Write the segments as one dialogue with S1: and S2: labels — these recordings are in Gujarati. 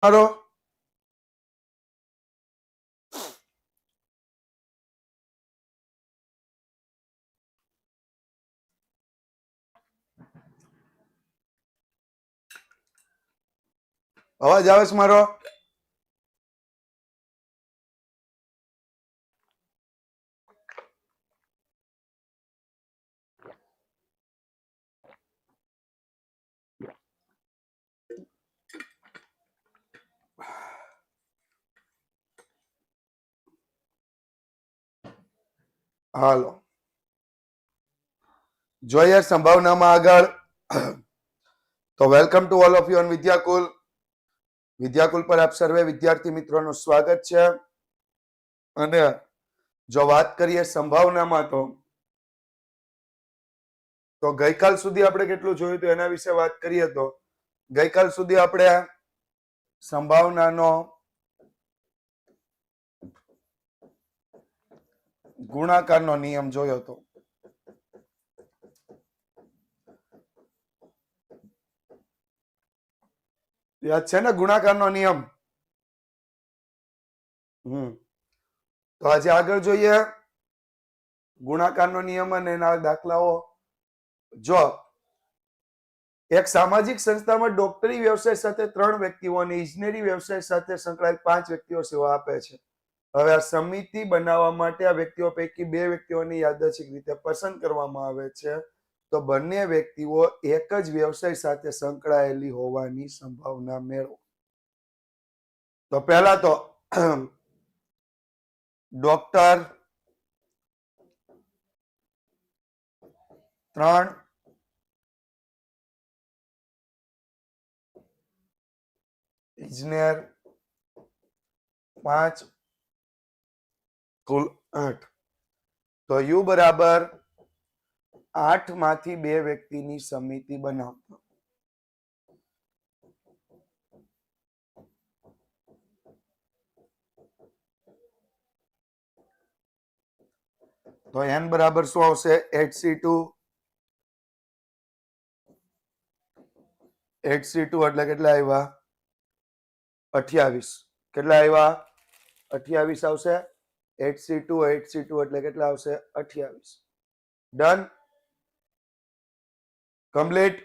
S1: મારો અવાજ આવે છે મારો? હાલો, જોઈએ સંભાવનામાં આગળ. તો welcome to all of you on Vidyakul. Vidyakul પર આપ સર્વે વિદ્યાર્થી મિત્રોનું સ્વાગત છે. અને જો વાત કરીએ સંભાવનામાં તો ગઈકાલ સુધી આપણે કેટલું જોયું હતું એના વિશે વાત કરીએ તો ગઈકાલ સુધી આપણે સંભાવનાનો ગુણાકારનો નિયમ જોયો હતો. યાદ છે ને ગુણાકારનો નિયમ? તો આજે આગળ જોઈએ ગુણાકારનો નિયમ અને એના દાખલાઓ. જો એક સામાજિક સંસ્થામાં ડોક્ટરી વ્યવસાય સાથે 3 વ્યક્તિઓ અને ઇજનેરી વ્યવસાય સાથે સંકળાયેલ 5 વ્યક્તિઓ સેવા આપે છે. હવે આ સમિતિ બનાવવા માટે આ વ્યક્તિઓ પૈકી 2 વ્યક્તિઓની યાદચ્છિક રીતે પસંદ કરવામાં આવે છે. તો બંને વ્યક્તિઓ એક જ વ્યવસાય સાથે સંકળાયેલી હોવાની સંભાવના મેળવો. તો પહેલા તો ડોક્ટર 3, ઇજનેર 5, કુલ 8. તો યુ બરાબર 8 માંથી 2 વ્યક્તિની સમિતિ બનાવતો. તો n બરાબર શું આવશે? 8c2. 8c2 એટલે કેટલા આવ્યા? 28. કેટલા આવ્યા? 28 આવશે. 8c2 એટલે કેટલા આવશે? 28. Done, complete.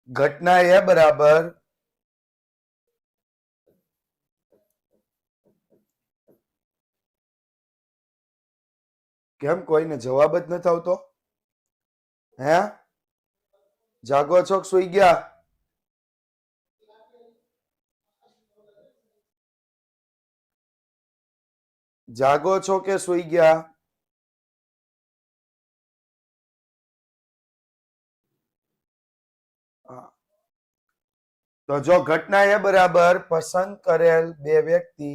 S1: ઘટના એ બરાબર કેમ કોઈને જવાબ જ નથી આવતો? હે, જાગો છો કે સુઈ ગયા? જાગો છો કે સુઈ ગયા? તો જો ઘટના એ બરાબર પસંદ કરેલ 2 વ્યક્તિ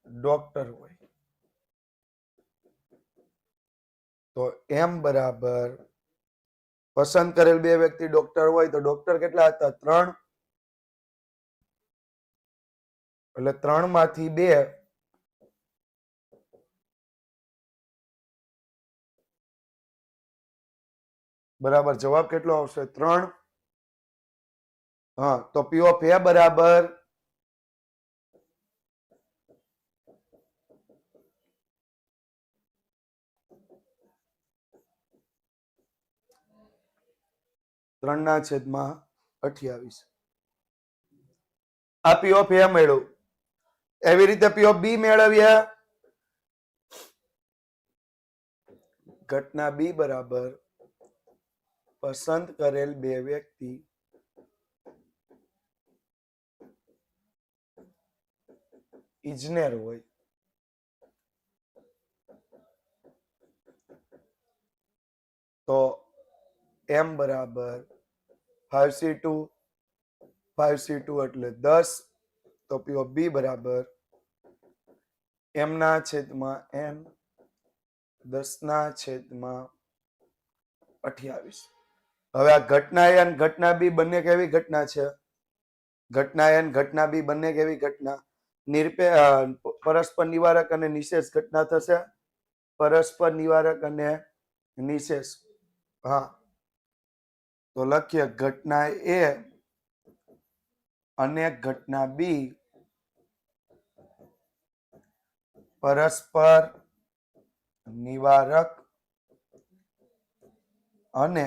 S1: ડોક્ટર હોય તો એમ બરાબર પસંદ કરેલ 2 વ્યક્તિ ડોક્ટર હોય તો ડોક્ટર કેટલા હતા? 3. એટલે 3 માંથી 2 બરાબર જવાબ કેટલો આવશે? 3. હા, તો પી ઓફ એ બરાબર ત્રણ ના છેદમાં 28. આ પી ઓફ એ મળ્યું. એવી રીતે પી ઓફ બી મેળવીએ. ઘટના બી બરાબર પસંદ કરેલ 2 વ્યક્તિ ઇજનેર હોય તો એમ બરાબર 5c2 એટલે 10. તો પી ઓફ બી બરાબર એમ ના છેદમાં n 10 ના છેદમાં 28. હવે આ ઘટના એ અને ઘટના બી બંને કેવી ઘટના છે? ઘટના એ અને ઘટના બી બંને કેવી ઘટના? પરસ્પર નિવારક અને નિશેષ ઘટના થશે. પરસ્પર નિવારક અને નિશેષ. હા, તો લખીએ ઘટના એ અને ઘટના બી પરસ્પર નિવારક અને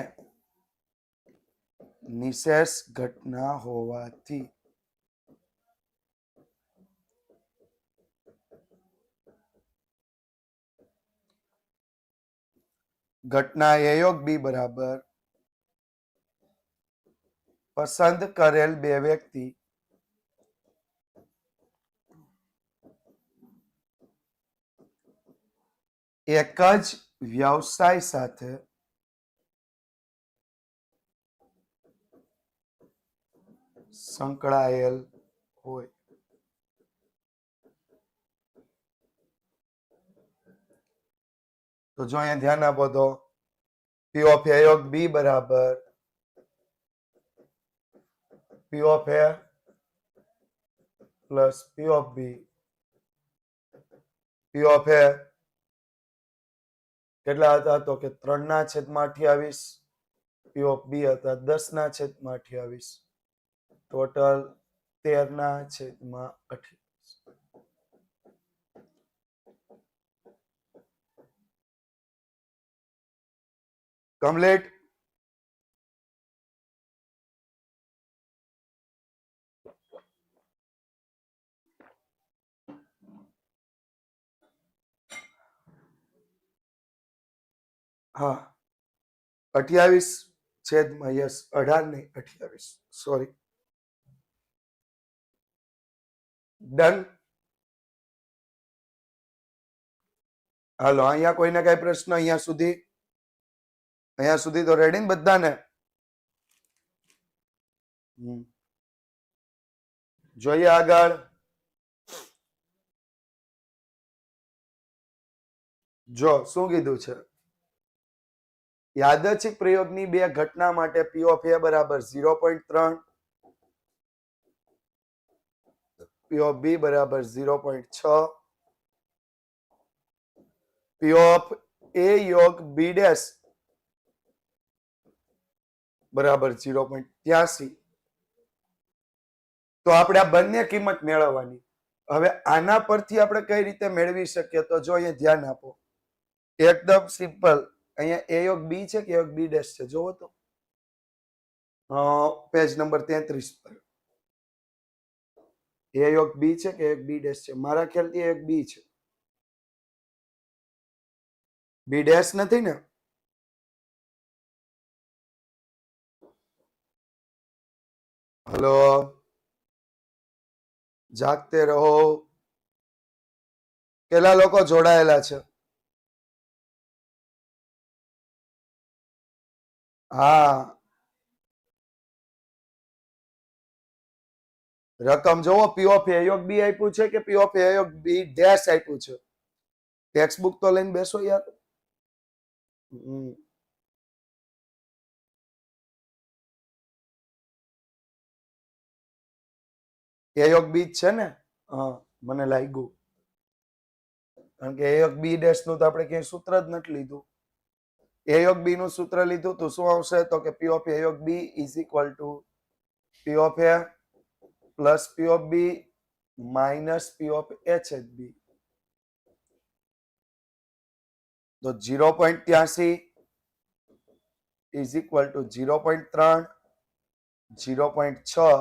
S1: નિશેષ ઘટના હોવાથી ઘટના એ યોગ બી બરાબર પસંદ કરેલ બે વ્યક્તિ એક જ વ્યવસાય સાથે સંકળાયેલ હોય. તો જો અહીંયા ધ્યાન આપો તો પી ઓફ એ યોગ બી બરાબર P of A plus P of B. P of A કેટલા હતા તો કે 3/28. પી ઓફ બી હતા 10/28. ટોટલ 13/28. કમ્પ્લીટ. હા, 28 યસ 18 નહીં 28. સોરી. ડન. હાલો, અહીંયા કોઈને કઈ પ્રશ્ન? અહીંયા સુધી તો રેડી ને બધાને? જોઈએ આગળ. જો શું કીધું છે, યાદચ્છિક પ્રયોગની બે ઘટના માટે પી ઓફ એ બરાબર 0.3, પી ઓફ બી બરાબર 0.6, પી ઓફ એ યોગ બી ડેશ બરાબર 0.83. તો આપણે આ બંને કિંમત મેળવવાની. હવે આના પરથી આપણે કઈ રીતે મેળવી શકીએ? તો જો અહીંયા ધ્યાન આપો, એકદમ સિમ્પલ. અહીંયા એ યોગ બી છે કે યોગ બી ડેશ છે? જોવો તો પેજ નંબર 33 પર એ યોગ બી છે કે એક બી ડેશ છે? મારા ખ્યાલથી એક બી છે. બી ડેશ નથી ને? હલો, જાગતે રહો. કેટલા લોકો જોડાયેલા છે? હા, રકમ જોવો. પી ઓફ એ યોગ બી આપ્યું છે કે પી ઓફ એ યોગ બી ડેશ આપ્યું છે? ટેક્સ્ટ બુક તો લઈને બેસો યાર. એ યોગ બી જ છે ને? હા, મને લાગ્યું. કારણ કે એ યોગ બી ડેશ નું તો આપણે ક્યાંય સૂત્ર જ નથી લીધું. એ યોગ બી નું સૂત્ર લીધું તો શું આવશે? તો કે પી ઓફ એ યોગ B is equal to P of A plus P of B minus P of H H B. તો 0.83 is equal to 0.3, 0.6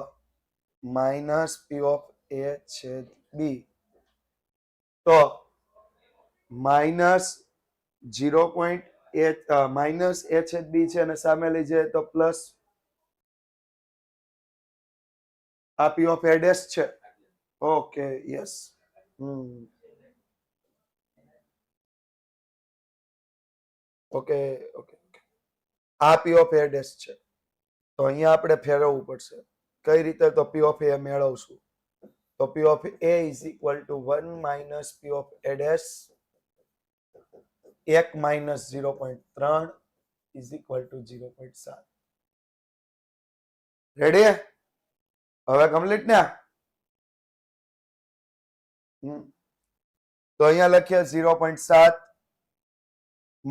S1: minus P of A છેદ બી. તો માઇનસ 0.8 માઇનસ એ છેદ બી છે અને સામે લઈ જાય તો પ્લસ આ પી ઓફ એ ડેશ છે. Okay, yes. Okay okay. આ પી ઓફ એ ડેશ છે. તો અહીંયા આપણે ફેરવવું પડશે. કઈ રીતે? તો પી ઓફ એ મેળવશું. તો પી of A is equal two 1 minus P of A dash 1 minus 0.3 is equal two 0.7. Ready? હવે કમ્પ્લીટ ને? તો અહીંયા લખીએ 0.7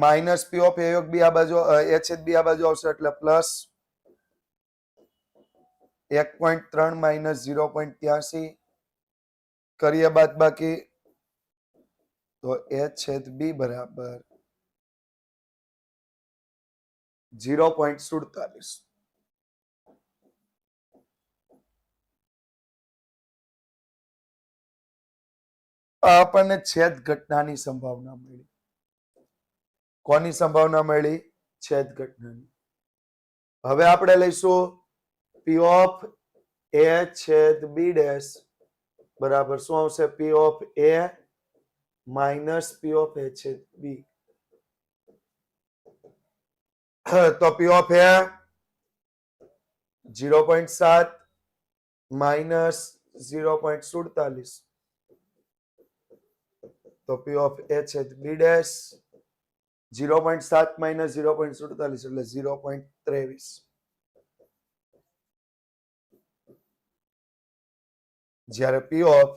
S1: માઇનસ પી ઓફ એ યોગ બી આ બાજુ એ છેદ બી આ બાજુ આવશે એટલે પ્લસ 1.3 માઇનસ 0.83 કરીએ બાદ બાકી તો એ છેદ બી બરાબર 0.47. આપણને છેદ ઘટનાની સંભાવના મળી. કોની સંભાવના મળી? છેદ ઘટનાની. હવે આપણે લઈશું પી ઓફ એ છેદ બી ડેશ બરાબર શું આવશે? P of A minus P of A છેદ બી. તો પી ઓફ એ 0.7 માઇનસ 0.47 તો પી ઓફ એ છેદ બી ડેશ 0.7 માઇનસ 0.47 એટલે 0.23. જ્યારે પી ઓફ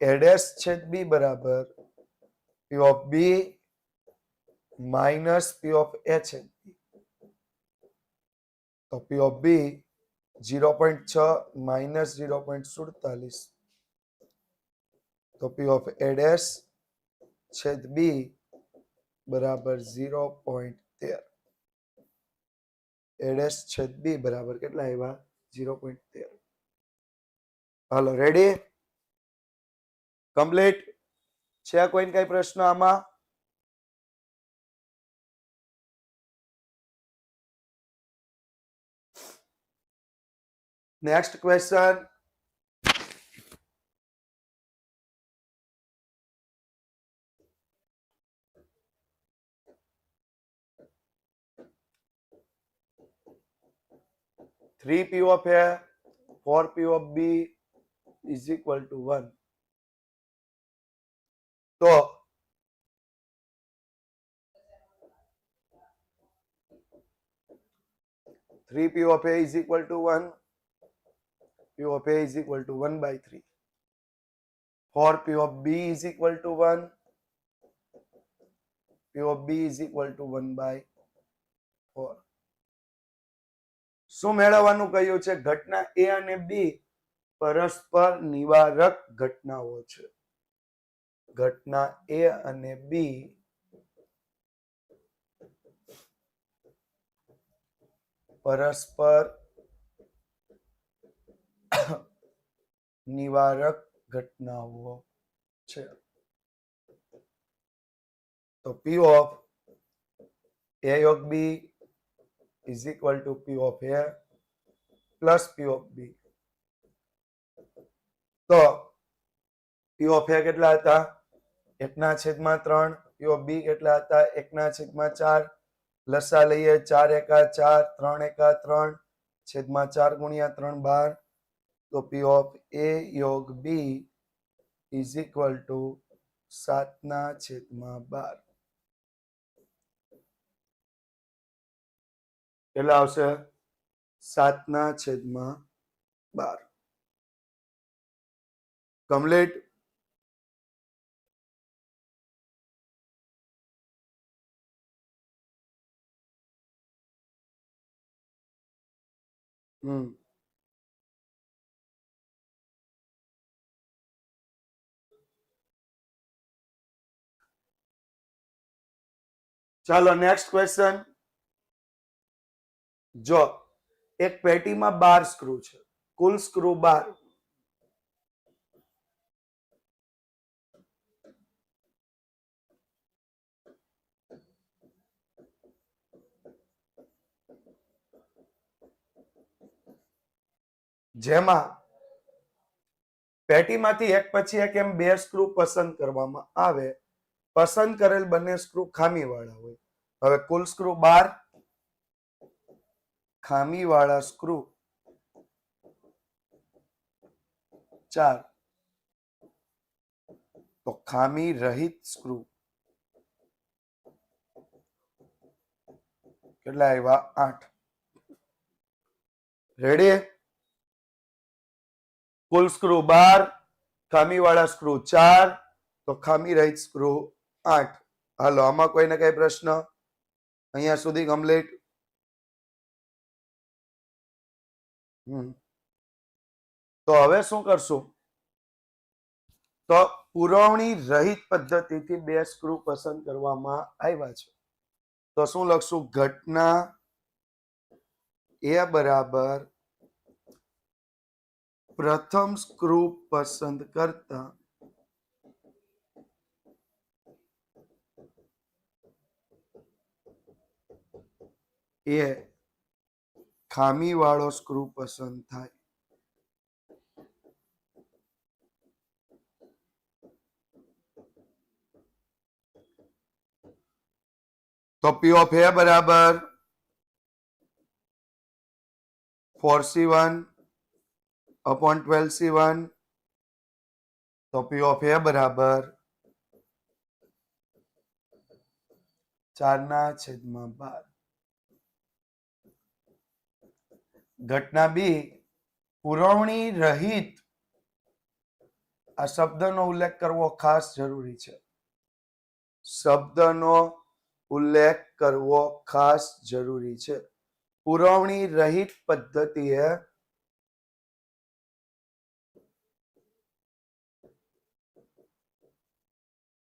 S1: એ ડેશ છેદ બી બરાબર P of B minus P of A છેદ બી. તો પી ઓફ બી 0.6 માઇનસ 0.47 તો પી ઓફ એ ડેશ છેદ બી બરાબર 0.13. એ ડેશ છેદ બી બરાબર કેટલા આવ્યા? 0.13. હાલો રેડી? કમ્પ્લીટ છે? કોઈને કઈ પ્રશ્ન આમાં? Next question. Three P of A, 4 P of B is equal to 1. તો three P of A is equal to 1. P of A is equal to 1 by 3. 4 P of B is equal to 1. P of B is equal to 1 by 4. શું મેળવવાનું કહ્યું છે? ઘટના એ અને બી પરસ્પર નિવારક ઘટનાઓ છે. ઘટના એ અને બી પરસ્પર નિવારક ઘટનાઓ છે. તો પી ઓફ એ યોગ બી is equal to P of A plus P of B. તો P of A કેટલા હતા? 1/3. P of B કેટલા હતા? 1/4. લસા લઈએ 4 એકા 4, 3 એકા 3, છેદમાં 4 ગુણ્યા 3 12. તો P of A યોગ B is equal to 7/12. કેટલા આવશે? 7/12. કમ્પ્લીટ? ચાલો નેક્સ્ટ ક્વેશ્ચન. જો એક પેટીમાં 12 સ્ક્રૂ છે, કુલ સ્ક્રૂ 12. જેમાં પેટીમાંથી એક પછી એક એમ 2 સ્ક્રૂ પસંદ કરવામાં આવે. પસંદ કરેલ બંને સ્ક્રૂ ખામીવાળા હોય. હવે કુલ સ્ક્રૂ 12, ખામીવાળા સ્ક્રૂ 4. તો ખામી રહિત સ્ક્રૂ કેટલા આવ્યા? 8. રેડી? કુલ સ્ક્રૂ 12, ખામીવાળા સ્ક્રૂ 4, તો ખામી રહિત સ્ક્રૂ 8. હાલો, આમાં કોઈને કઈ પ્રશ્ન? અહીંયા સુધી કમ્પ્લીટ. તો હવે શું કરશું? તો પુરવણી રહિત પદ્ધતિથી 2 સ્ક્રૂ પસંદ કરવામાં આવ્યા છે. તો શું લખશું? ઘટના એ બરાબર પ્રથમ સ્ક્રૂ પસંદ કરતા એ ખામીવાળો સ્ક્રૂ પસંદ થાય. તો P of A બરાબર 4C1 upon 12C1. તો P of A બરાબર 4/12. ઘટના બી, પુરવણી રહિત. આ શબ્દનો ઉલ્લેખ કરવો ખાસ જરૂરી છે. શબ્દનો ઉલ્લેખ કરવો ખાસ જરૂરી છે. પુરવણી રહિત પદ્ધતિએ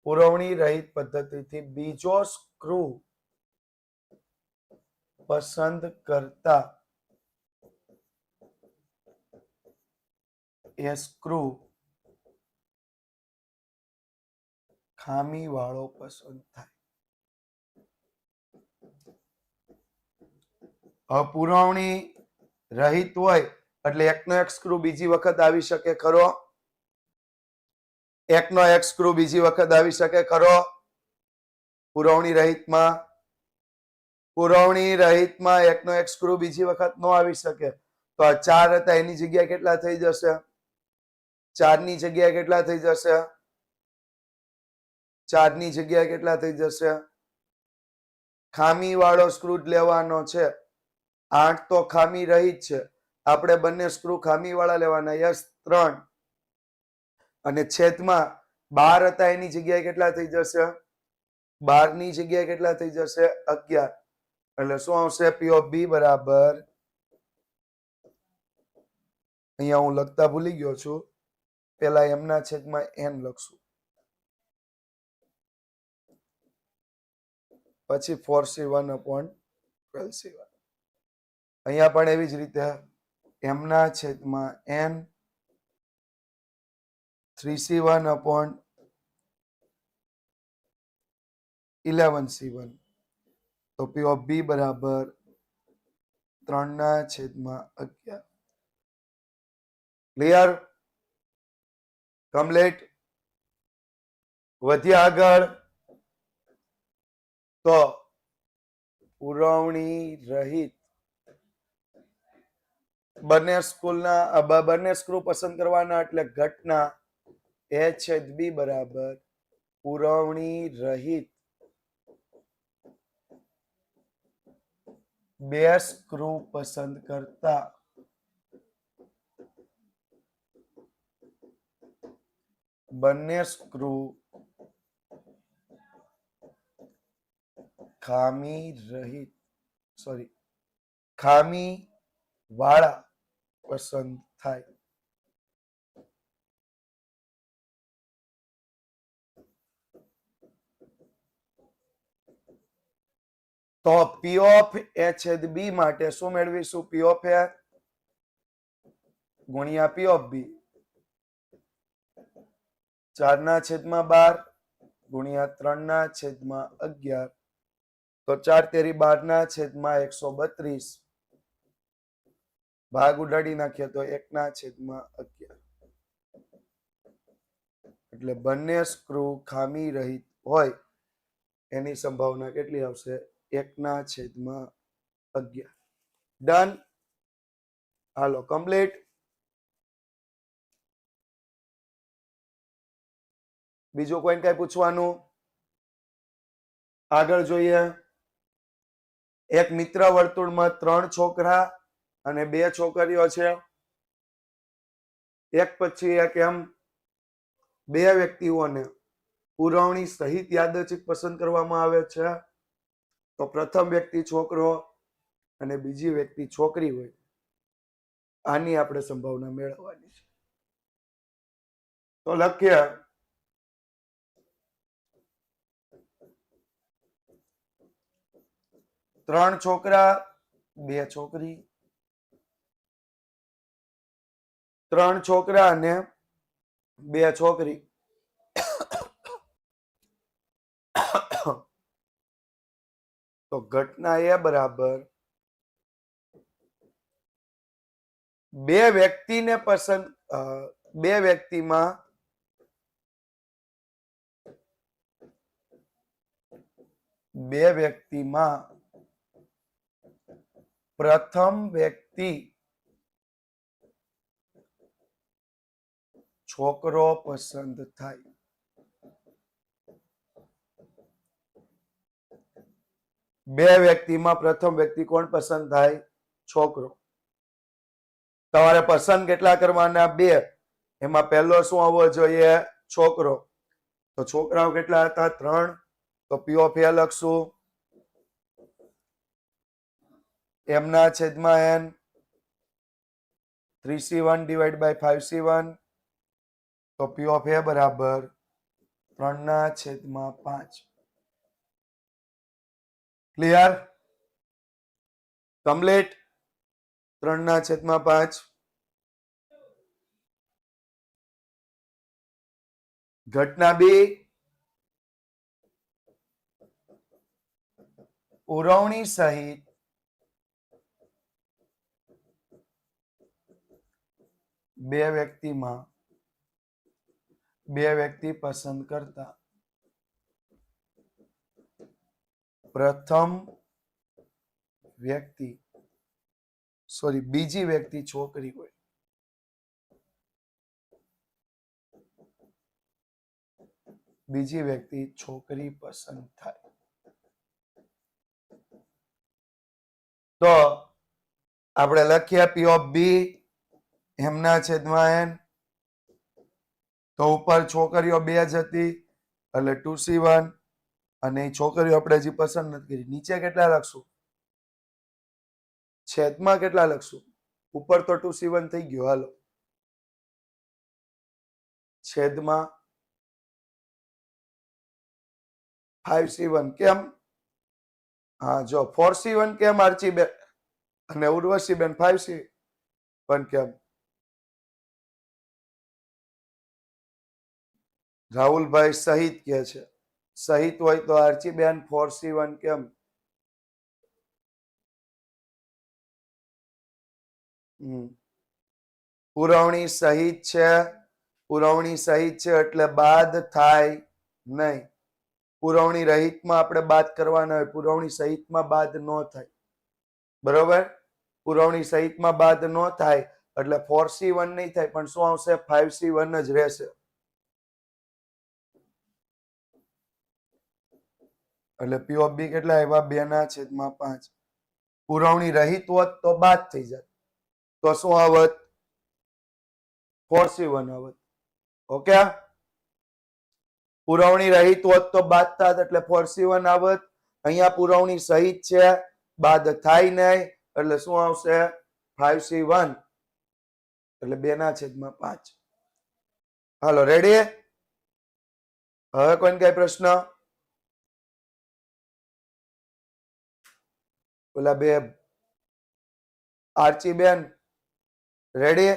S1: પુરવણી રહિત પદ્ધતિથી બીજો સ્ક્રૂ પસંદ કરતા એ સ્ક્રૂ ખામી વાળો પસંદ થાય. પુરવણી રહિત હોય એટલે એકનો એક સ્ક્રૂ બીજી વખત આવી શકે ખરો? એકનો એક સ્ક્રૂ બીજી વખત આવી શકે ખરો? પુરવણી રહિતમાં એકનો એક સ્ક્રૂ બીજી વખત ન આવી શકે. તો આ 4 હતા એની જગ્યાએ કેટલા થઈ જશે? 4 ની જગ્યાએ કેટલા થઈ જશે? 4 ની જગ્યાએ કેટલા થઈ જશે? ખામી વાળો સ્ક્રૂ જ લેવાનો છે. 8 તો ખામી રહિત છે. આપણે બંને સ્ક્રૂ ખામી વાળા લેવાના. યસ 3 અને છેદમાં 12 હતા એની જગ્યાએ કેટલા થઈ જશે? 12 ની જગ્યાએ કેટલા થઈ જશે? 11. એટલે શું આવશે? P of B બરાબર, અહીંયા હું લખતા ભૂલી ગયો છું, પેલા m ના છેદમાં n લખશું, પછી 4C1 upon 12C1. અહીંયા પણ એવી જ રીતે m ના છેદમાં n, 3C1 upon 11C1. તો P of B બરાબર 3/11. ક્લિયર? કમ્પ્લીટ? વધ્યા આગળ. તો પુરવણી રહિત બંને સ્ક્રૂ પસંદ કરવાના એટલે ઘટના A/B બરાબર પુરવણી રહિત 2 સ્ક્રૂ પસંદ કરતા બંને સ્ક્રૂ ખામી વાળા પસંદ થાય. તો P of A/B માટે શું મેળવીશું? P of A ગુણ્યા P of B 4/12 ગુણ્યા 3/11. તો 4 તેરી 12/132. ભાગ ઉડાડી નાખીએ તો 1/11. એટલે બંને સ્ક્રૂ ખામી રહિત હોય એની સંભાવના કેટલી આવશે? 1/11. ડન? હાલો, કમ્પ્લીટ. બીજું કોઈને કઈ પૂછવાનું? આગળ જોઈએ. એક મિત્ર વર્તુળમાં 3 છોકરા અને 2 છોકરીઓ છે. એક પછી એક એમ બે વ્યક્તિઓને પુરવણી સહિત યાદચ્છિક પસંદ કરવામાં આવે છે તો પ્રથમ વ્યક્તિ છોકરો અને બીજી વ્યક્તિ છોકરી હોય, આની આપણે સંભાવના મેળવવાની છે. તો લખીએ 3 છોકરા 2 છોકરી, 3 છોકરા અને 2 છોકરી. તો ઘટના એ બરાબર બે વ્યક્તિને પસંદ બે વ્યક્તિમાં પ્રથમ વ્યક્તિ છોકરો પસંદ થાય. બે વ્યક્તિમાં પ્રથમ વ્યક્તિ કોણ પસંદ થાય? છોકરો. તમારે પસંદ કેટલા કરવાના? 2. એમાં પહેલો શું આવવો જોઈએ? છોકરો. તો છોકરાઓ કેટલા હતા? 3. તો P of A લખશું એમના છેદમાં n 3C1 divide by 5C1. તો P of A બરાબર 3/5. ક્લિયર? કમ્પ્લીટ? 3/5. ઘટના બી પુરવણી સહિત બે વ્યક્તિ પસંદ કરતા બીજી વ્યક્તિ છોકરી હોય. બીજી વ્યક્તિ છોકરી પસંદ થાય. તો આપણે લખીએ P of B એમના છેદમાં n. તો ઉપર છોકરીઓ 2 જ હતી એટલે 2C1 અને છોકરીઓ આપણે હજી પસંદ નથી કરી. નીચે કેટલા લખશું? છેદમાં કેટલા લખશું? ઉપર તો 2C1 થઈ ગયો. હાલો છેદમાં 5C1. કેમ? હા જો 4C1 કેમ આર્ચીબેન અને ઉર્વશીબેન? 5C1 કેમ? રાહુલભાઈ સહિત કે છે. સહિત હોય તો આર્ચીબેન 4C1 કેમ? પુરવણી સહિત છે. પુરવણી સહિત છે એટલે બાદ થાય નહીં. પુરવણી રહિતમાં આપણે બાદ કરવાના હોય. પુરવણી સહિતમાં બાદ ન થાય. બરોબર? પુરવણી સહિતમાં બાદ ન થાય એટલે 4C1 નહીં થાય, પણ શું આવશે? 5C1 જ રહેશે. એટલે P of B કેટલા આવ્યા? 2/5. પુરવણી રહિત હોત તો બાદ થઈ જાય. તો શું આવત? 4C1 આવત. ઓકે? પુરવણી રહિત હોત તો બાદ થાત એટલે 4C1 આવત. અહીંયા પુરવણી સહિત છે, બાદ થાય નહીં એટલે શું આવશે? 5C1 એટલે 2/5. હાલો રેડી? હવે કોઈને કઈ પ્રશ્ન? ઓલા બે આર્ચીબેન રેડી?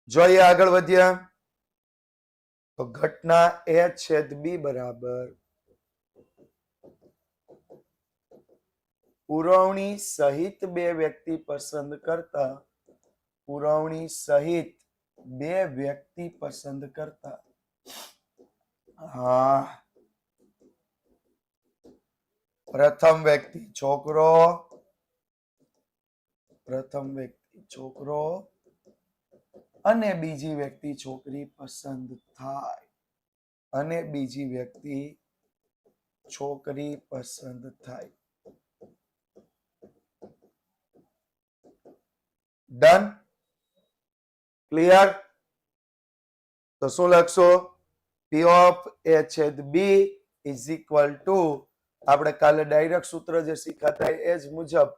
S1: જોઈએ આગળ વધ્યા. તો ઘટના A છેદ B બરાબર પુરવણી સહિત બે વ્યક્તિ પસંદ કરતા હા પ્રથમ વ્યક્તિ છોકરો અને બીજી વ્યક્તિ છોકરી પસંદ થાય. ડન. ક્લિયર? તો શું લખશો? પી ઓફ એ છેદ બી ઇઝ ઇક્વલ ટુ, આપણે કાલે ડાયરેક્ટ સૂત્ર જે શીખાતા એ જ મુજબ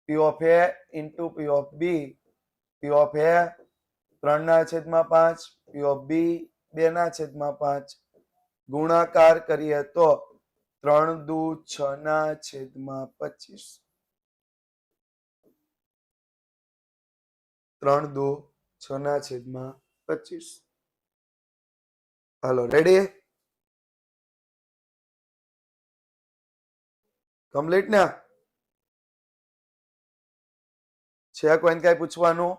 S1: P of A into P of B. P of A 3/5, P of B 2/5 ગુણાકાર કરીએ તો 3 દુ 6/25. 3 દુ 6/25. હાલો, રેડી? કમ્પ્લીટ ને? છે કોઈને કઈ પૂછવાનું?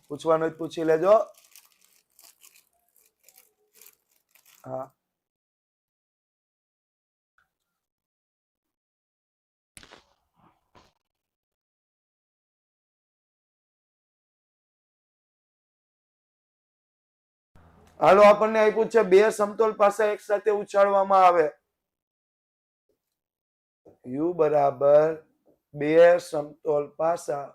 S1: પૂછવાનું જ પૂછી લેજો. હા, હાલો, આપણને આપ્યું છે બે સમતોલ પાસા એક સાથે ઉછાળવામાં આવે. યુ બરાબર બે સમતોલ પાસા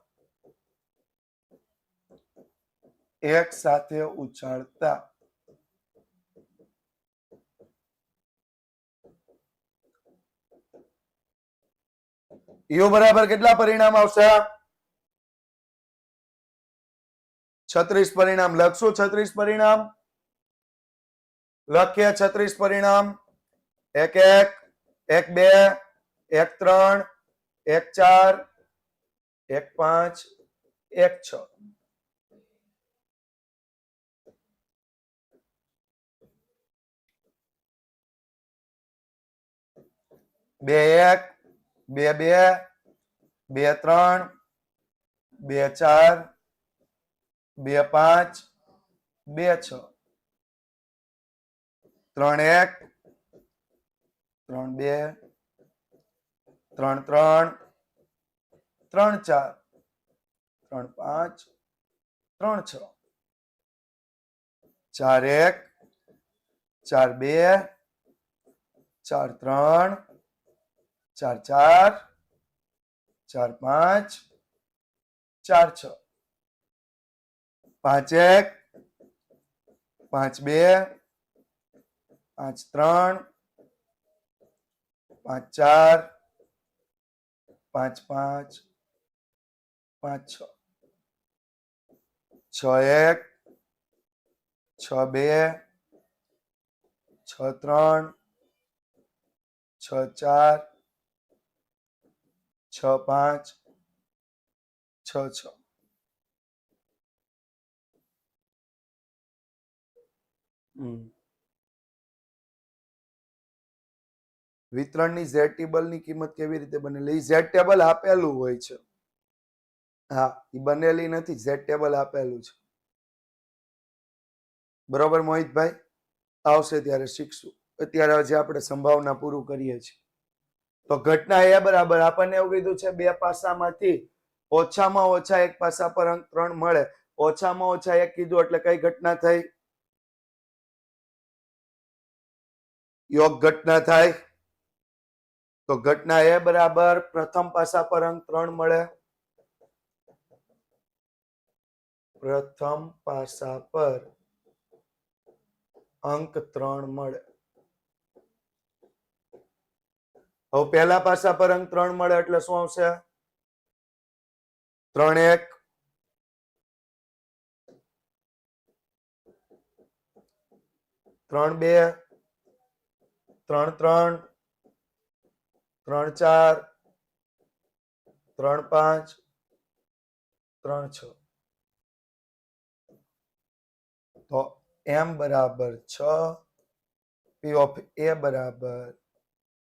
S1: એક સાથે ઉછાળતા. યુ બરાબર કેટલા પરિણામ આવશે? 36 પરિણામ. લખશું 36 પરિણામ. લખીએ 36 પરિણામ. 1 1 1 2 1 3 1 4 1 5 1 6. 2 1 2 2 2 3 2 4 2 5 2 6. 3 1 3 2 3 3 3 4 3 5 3 6. 4 1 4 2 4 3 4 4 4 5 4 6. 5 1 5 2 5 3 5 4 5 5 5 6. 6 1 6 2 6 3 6 4 6 5 6 6. વિતરણની ઝેડ ટેબલની કિંમત કેવી રીતે બનેલી? ઝેડ ટેબલ આપેલું હોય છે. હા, એ બનેલી નથી, ઝેડ ટેબલ આપેલું છે. બરોબર મોહિતભાઈ? આવશે ત્યારે શીખશું. અત્યારે હજી આપણે સંભાવના પૂરું કરીએ છીએ. તો ઘટના એ બરાબર આપણને એવું કીધું છે બે પાસામાંથી ઓછામાં ઓછા એક પાસા પર અંક 3 મળે. ઓછામાં ઓછા એક કીધું એટલે કઈ ઘટના થઈ? યોગ ઘટના થાય. તો ઘટના એ બરાબર પ્રથમ પાસા પર અંક 3 મળે. પ્રથમ પાસા પર અંક 3 મળે. હવે પહેલા પાસા પર અંક 3 મળે એટલે શું આવશે? 3 1 3 2 3 3 3 4 3 5 3 6. તો m બરાબર 6, p ઓફ a બરાબર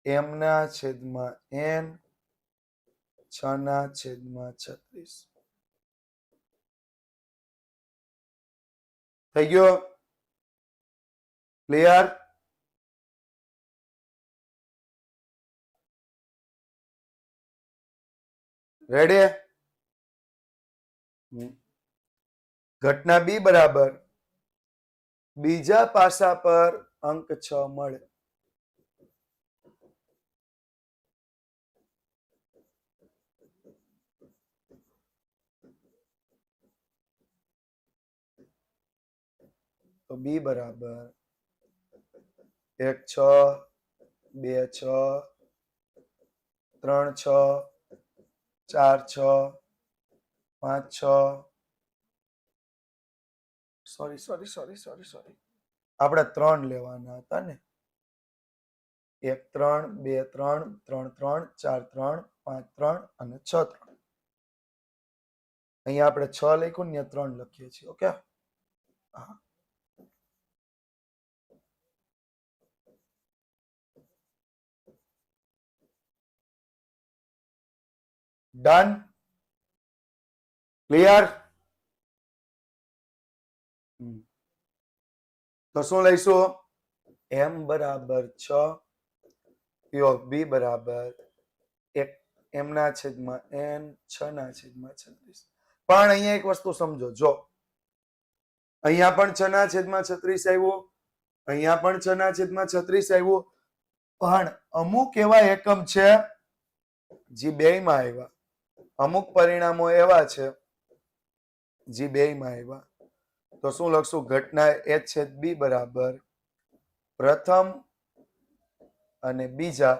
S1: m ના છેદમાં n 6/36. થઈ ગયો? ક્લિયર? રેડી? ઘટના બી બરાબર બીજા પાસા પર અંક 6 મળે. તો બી બરાબર 1 6 2 6 3 6 4 6 5 6 સોરી આપણે 3 લેવાના હતા ને 1 3 2 3 3 3 4 3 5 3 અને 6 3 અહીંયા આપણે 6 લખ્યું ને 3 લખીએ છીએ ઓકે હા ડન ક્લિયર તો શું લઈશું m બરાબર 6 p of b બરાબર 1 m ના છેદમાં n 6 ના છેદમાં 36 પણ અહીંયા એક વસ્તુ સમજો જો અહીંયા પણ 6 ના છેદમાં 36 આવ્યું અહીંયા પણ 6 ના છેદમાં 36 આવ્યું પણ અમુક એવા એકમ છે જે બેયમાં આવ્યા અમુક પરિણામો એવા છે જે બેયમાં આવ્યા તો શું લખશું ઘટના h છેદ b બરાબર પ્રથમ અને બીજા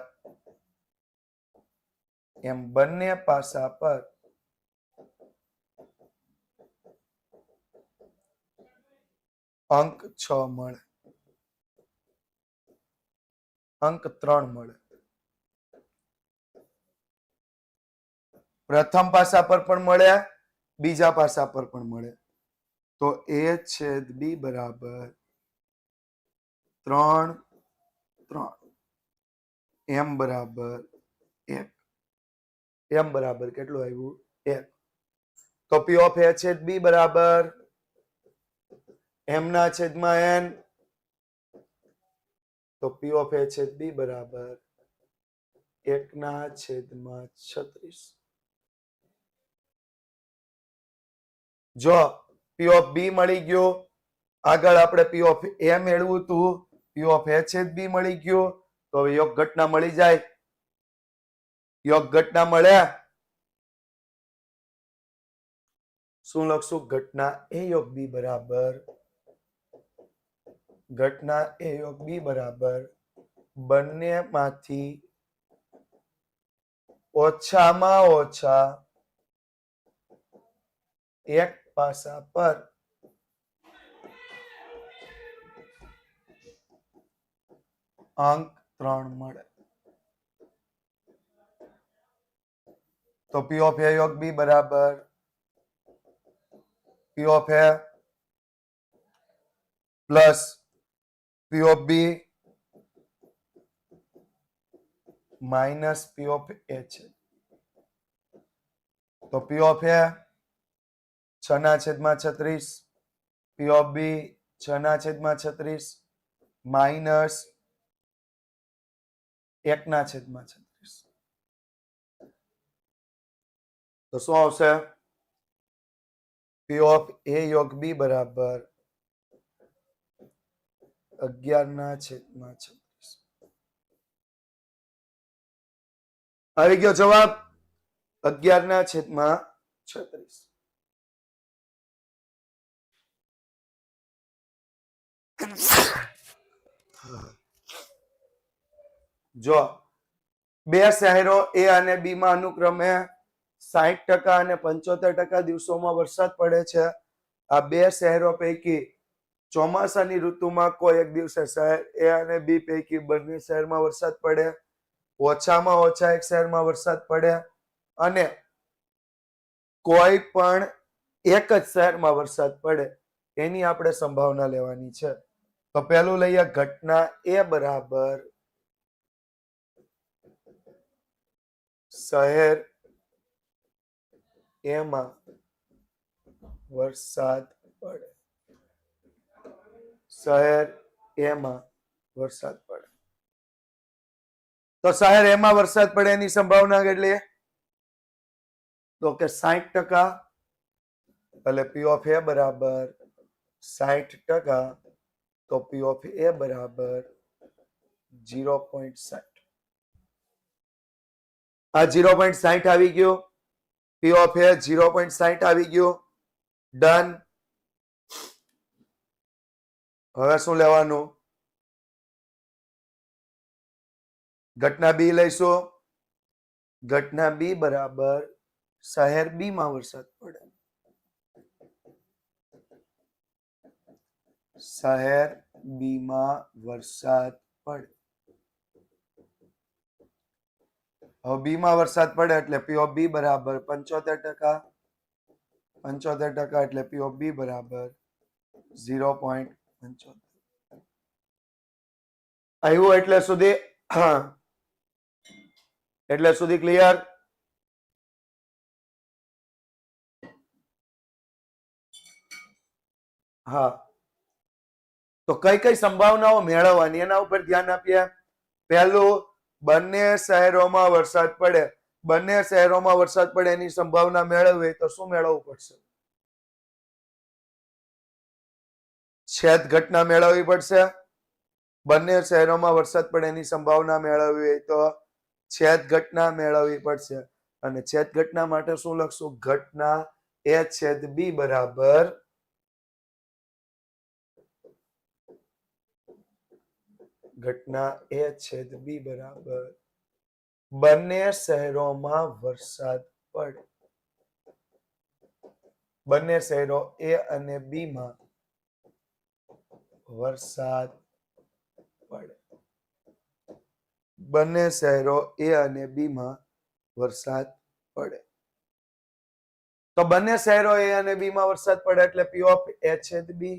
S1: એમ બંને પાસા પર અંક 6 મળે અંક 3 મળે પ્રથમ પાસા પર પણ મળે બીજા પાસા પર પણ મળે તો a છેદ b બરાબર 3 3 m બરાબર 1 m બરાબર કેટલું આવ્યું 1 તો p of a છેદ b બરાબર m ના છેદમાં n તો p of a છેદ b બરાબર 1 ના છેદમાં 36 જો p of b મળી ગયો આગળ આપણે p of a મેળવું હતું p of a છેદ b મળી ગયો તો હવે યોગ ઘટના મળી જાય યોગ ઘટના મળે શું લખશું ઘટના a યોગ b બરાબર ઘટના a યોગ b બરાબર બંનેમાંથી ઓછામાં ઓછા એક પાસા પર અંક 3 મળે તો p of a યોગ b બરાબર p of a plus p of b minus p of a છે તો p of a 6 ના છેદમાં 36 p of b 6 ના છેદમાં 36 માઇનસ 1 ના છેદમાં 36 તો શું આવશે p of a યોગ b બરાબર 11 ના છેદમાં 36 આવી ગયો જવાબ 11 ના છેદમાં 36 જો બે શહેરો A અને B માં અનુક્રમે 60% અને 75% દિવસોમાં વરસાદ પડે છે આ બે શહેરો પૈકી ચોમાસાની ઋતુમાં કોઈ એક દિવસે શહેર A અને B પૈકી બંને શહેરમાં વરસાદ પડે ઓછામાં ઓછા એક શહેરમાં વરસાદ પડે અને કોઈ પણ એક જ શહેરમાં વરસાદ પડે એની આપણે સંભાવના લેવાની છે તો પહેલું લઈએ ઘટના A બરાબર શહેર એમાં વરસાદ પડે શહેર એમાં વરસાદ પડે તો શહેર એમાં વરસાદ પડે એની સંભાવના કેટલી તો કે 60% એટલે p of a બરાબર 60% તો p of a બરાબર 0.60 આ 0.60 આવી ગયો p of a 0.60 આવી ગયો ડન હવે શું લેવાનું? ઘટના બી લઈશું. ઘટના બી બરાબર શહેર બી માં વરસાદ પડે. શહેર બી માં વરસાદ પડે. હવે બી માં વરસાદ પડે એટલે પી ઓફ બી બરાબર 75%. 75% એટલે પી ઓફ બી બરાબર 0.75. આવ્યું એટલે સુધી? એટલે સુધી ક્લિયર? હા. તો કઈ કઈ સંભાવનાઓ મેળવવાની એના ઉપર ધ્યાન આપીએ. પહેલું, બંને શહેરોમાં વરસાદ પડે. બંને શહેરોમાં વરસાદ પડે એની સંભાવના મેળવવી તો શું મેળવવું પડશે? છેદ ઘટના મેળવવી પડશે. બંને શહેરોમાં વરસાદ પડે એની સંભાવના મેળવવી હોય તો છેદ ઘટના મેળવવી પડશે. અને છેદ ઘટના માટે શું લખશું? ઘટના એ છેદ બી બરાબર ઘટના એ છેદ બી બરાબર બંને શહેરોમાં વરસાદ પડે. બંને શહેરો એ અને બી માં વરસાદ પડે. બંને શહેરો એ અને બી માં વરસાદ પડે. તો બંને શહેરો એ અને બી માં વરસાદ પડે એટલે પી ઓફ એ છેદ બી.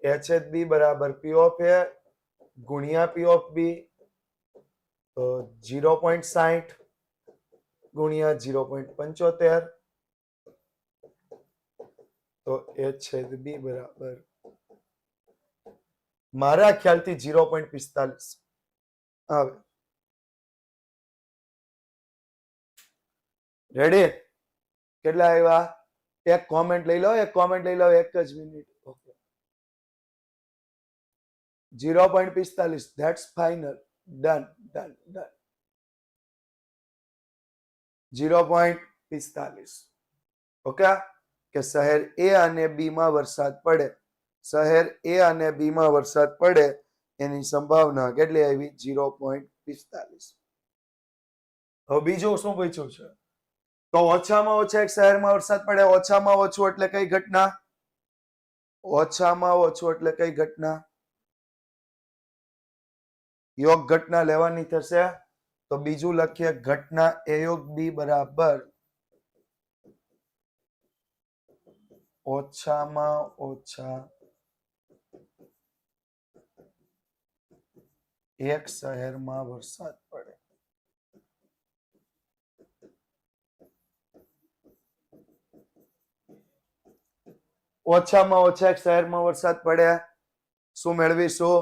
S1: એ છેદ બી બરાબર પી ઓફ એ ગુણ્યા પી ઓફ બી. તો 0.60 ગુણ્યા 0.75. તો એ છેદ બી બરાબર મારા ખ્યાલથી 0.45 આવે. રેડી? કેટલા આવ્યા? એક કોમેન્ટ લઈ લો, એક કોમેન્ટ લઈ લો, એક જ minute. Okay, 0.45. That's final. Done done done. 0.45. Okay, કે શહેર એ અને બી માં વરસાદ પડે. શહેર એ અને બી માં વરસાદ પડે એની સંભાવના કેટલી આવી? 0.45. હવે બીજું શું પૂછ્યું છે? તો ઓછામાં ઓછા એક શહેરમાં વરસાદ પડે. ઓછામાં ઓછું એટલે કઈ ઘટના? ઓછામાં ઓછું એટલે કઈ ઘટના? યોગ ઘટના લેવાની થશે. તો બીજું લખીએ, ઘટના એ યોગ બી બરાબર ઓછામાં ઓછા એક શહેરમાં વરસાદ પડે. ઓછામાં ઓછા એક શહેરમાં વરસાદ પડે. શું મેળવીશું?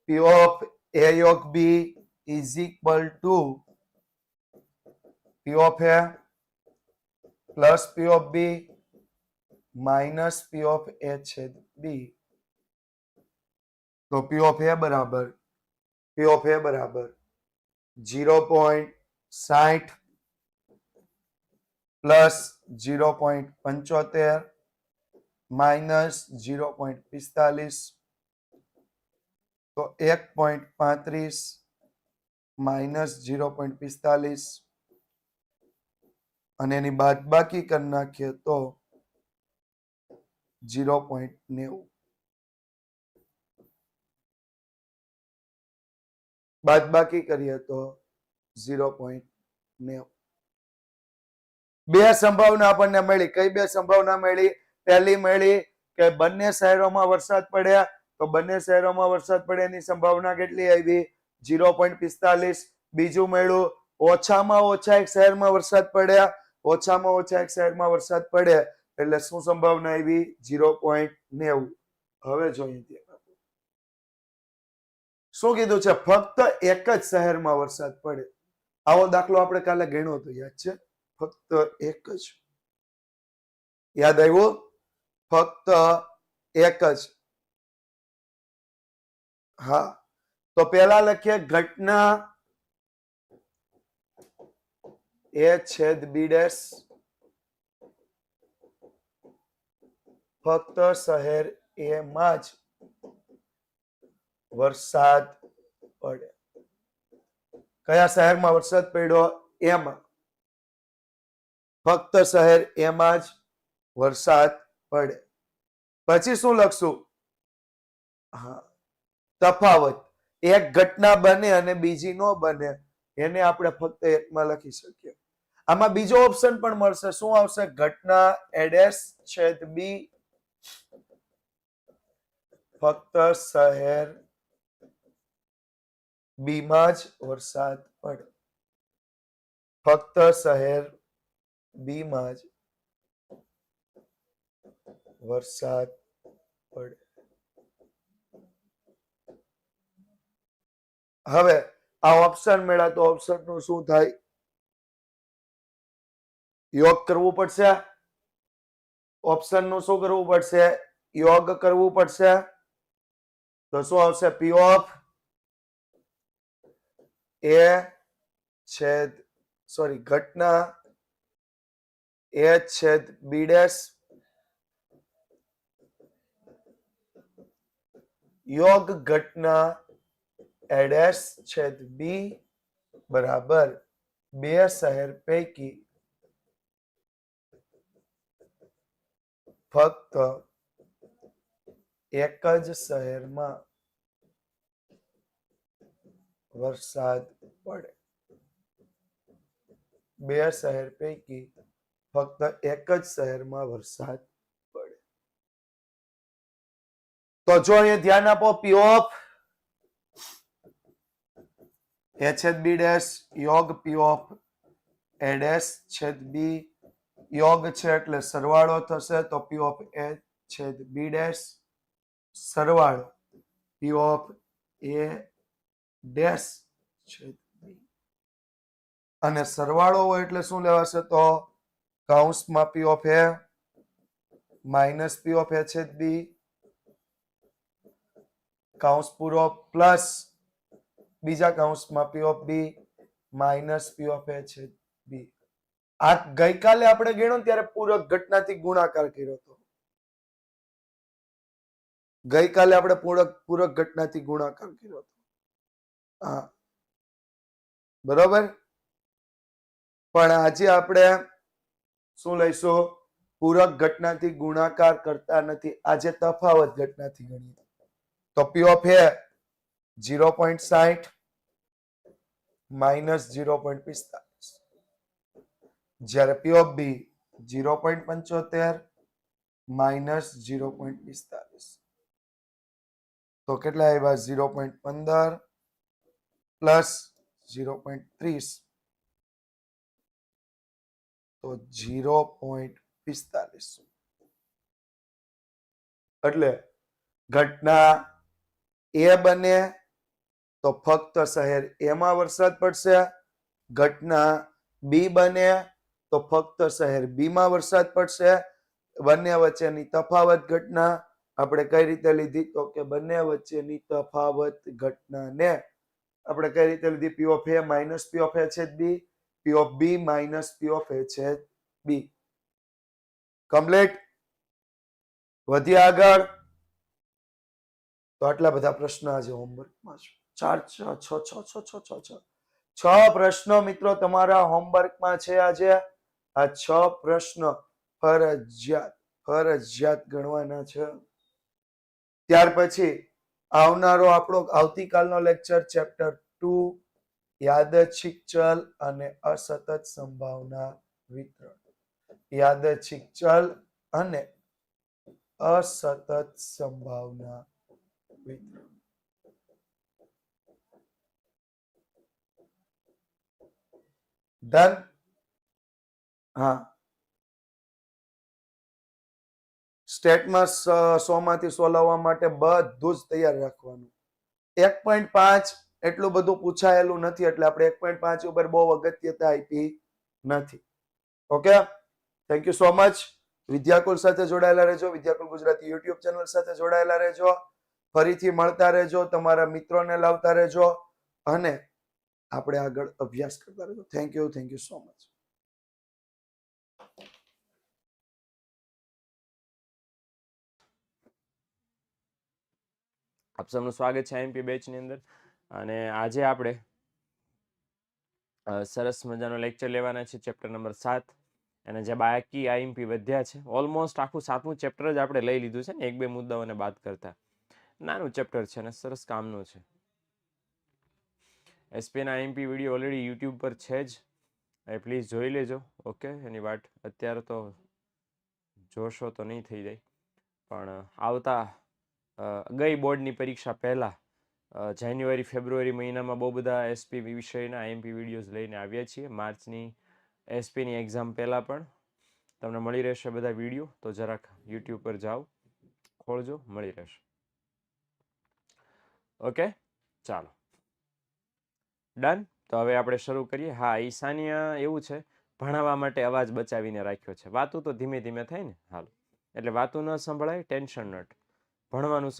S1: પી ઓફ એ યોગ B is equal to P of A plus P of B minus P of A છેદ બી. તો પી ઓફ એ બરાબર 0.60 પ્લસ 0.75 માઇનસ 0.45. તો 1.35 માઇનસ 0.45 અને એની બાદબાકી કરી નાખીએ તો 0.90. બાદબાકી કરીએ તો 0.90. બે સંભાવના આપણને મળી. કઈ બે સંભાવના મળી? પહેલી મળી કે બંને શહેરોમાં વરસાદ પડ્યા. તો બંને શહેરોમાં વરસાદ પડે એની સંભાવના કેટલી આવી? 0.45. બીજું મળ્યું ઓછામાં ઓછા એક શહેરમાં વરસાદ પડ્યા. ઓછામાં ઓછા એક શહેરમાં વરસાદ પડે એટલે શું સંભાવના આવી? 0.90. હવે જોઈએ શું કીધું છે? ફક્ત એક જ શહેરમાં વરસાદ પડે. આવો દાખલો આપણે કાલે ગણ્યો હતો, યાદ છે? ફક્ત એક જ. યાદ આવ્યું? ફક્ત એક જ. હા, તો પેલા લખીએ ઘટના એ છેદ બી ડેશ ફક્ત શહેર એ માં જ વરસાદ પડે. કયા શહેરમાં વરસાદ પડ્યો? એમાં. ફક્ત શહેર એમાં જ વરસાદ પડે. પછી શું લખશું? હા, તફાવત. એક ઘટના બને અને બીજી ન બને એને આપણે ફક્ત એકમાં લખી શકીએ. આમાં બીજો ઓપ્શન પણ મળશે. શું આવશે? ઘટના એડેસ છેદ બી ફક્ત શહેર બીમાં જ વરસાદ પડે. ફક્ત શહેર બીમાં જ વરસાદ પડે. હવે આ ઓપ્શન મળ્યા તો ઓપ્શન નું શું થાય? યોગ કરવું પડશે. ઓપ્શન નું શું કરવું પડશે? યોગ કરવું પડશે. તો શું આવશે? પી ઓફ એ છેદ ઘટના એ છેદ બી ડેશ યોગ ઘટના એ ડેશ છેદ બી બરાબર બે શહેર પૈકી ફક્ત એક જ શહેરમાં વરસાદ પડે. બે શહેર પૈકી ફક્ત એક જ શહેરમાં વરસાદ પડે. તો જો અહીંયા ધ્યાન આપો, પી ઓફ એ છેદ બી ડેશ યોગ પી ઓફ એ ડેશ છેદ બી યોગ છે એટલે સરવાળો થશે. તો પી ઓફ એ છેદ બી ડેશ સરવાળો પી ઓફ એ ડેશ છેદ બી. અને સરવાળો હોય એટલે શું લેવાશે? તો કૌંસમાં P of A minus P of A છેદ બી કૌંસ પૂરો પ્લસ બીજા કૌંસમાં P of B minus P of A છેદ બી. આ ગઈકાલે આપણે ગણ્યું ત્યારે પૂરક ઘટનાથી ગુણાકાર કર્યો હતો. ગઈકાલે આપણે પૂરક ઘટનાથી ગુણાકાર કર્યો હતો. હા, બરોબર. પણ આજે આપણે શું લઈશું? પૂરક ઘટનાથી ગુણાકાર કરતા નથી. આજે તફાવત ઘટનાથી ગણીએ. તો પી ઓફ એ 0.60 માઇનસ 0.45 જ્યારે પી ઓફ બી 0.75 માઇનસ 0.45. તો કેટલા આવ્યા? 0.15 પ્લસ 0.30 તો 0.45. એટલે ઘટના એ બને તો ફક્ત શહેર એમાં વરસાદ પડશે. ઘટના બી બને તો ફક્ત શહેર બીમાં વરસાદ પડશે. બંને વચ્ચેની તફાવત ઘટના આપણે કઈ રીતે લીધી? તો કે બંને વચ્ચેની તફાવત ઘટનાને આપણે કઈ રીતે લીધી? P of A minus P of A છેદ B P of B minus P of A છેદ બી. કમ્પ્લીટ. વધી આગળ. તો આટલા બધા પ્રશ્નો આજે હોમવર્કમાં છે. 4 6 પ્રશ્નો મિત્રો તમારા હોમવર્કમાં છે આજે. આ 6 પ્રશ્નો ફરજિયાત ગણવાના છે. ત્યાર પછી આવનારો આપણો આવતીકાલનો લેક્ચર ચેપ્ટર 2 યાદચ્છિક ચલ અને અસતત સંભાવના વિતરણ. યાદચ્છિક ચલ અને અસતત સંભાવના વિતરણ. ડન. હા, સ્ટેટમાં 100 માંથી 100 લાવવા માટે બધું જ તૈયાર રાખવાનું. 1.5 એટલું બધું પૂછાયેલું નથી એટલે આપણે 1.5 ઉપર બહુ અગત્યતા આપી નથી. Okay, thank you so much. Vidyakul સાથે જોડાયેલા રહેજો. વિદ્યાકુલ ગુજરાતી યુટ્યુબ ચેનલ સાથે જોડાયેલા રહેજો. ફરીથી મળતા રહેજો. તમારા મિત્રોને લાવતા રહેજો અને આપણે આગળ અભ્યાસ કરતા રહેજો. Thank you so much.
S2: આપ સૌનું સ્વાગત છે આઈએમપી બેચની અંદર. અને આજે આપણે સરસ મજાનો લેક્ચર લેવાના છે ચેપ્ટર નંબર 7. અને જે બાકી આઈએમપી વધ્યા છે, ઓલમોસ્ટ આખું 7મું ચેપ્ટર જ આપણે લઈ લીધું છે ને, એક બે મુદ્દાઓને બાદ કરતા. નાનું ચેપ્ટર છે અને સરસ કામનું છે. એસપીના આઈએમપી વિડીયો ઓલરેડી યુટ્યુબ પર છે જ, એ પ્લીઝ જોઈ લેજો. ઓકે, એની વાત અત્યારે તો જોશો તો નહીં થઈ જાય, પણ આવતા ગઈ બોર્ડની પરીક્ષા પહેલાં જાન્યુઆરી ફેબ્રુઆરી મહિનામાં બહુ બધા એસપી વિષયના આઈએમપી વિડીયોઝ લઈને આવ્યા છીએ. માર્ચની એસપીની એક્ઝામ પહેલાં પણ તમને મળી રહેશે બધા વિડીયો, તો જરાક યુટ્યુબ પર જાઓ, ખોલજો, મળી રહેશે. ઓકે, ચાલો ડન. તો હવે આપણે શરૂ કરીએ. હા, ઈશાનિયા એવું છે, ભણાવવા માટે અવાજ બચાવીને રાખ્યો છે. વાતું તો ધીમે ધીમે થાય ને. હાલો, એટલે વાતું ન સંભળાય, ટેન્શન નટ, ભણવાનું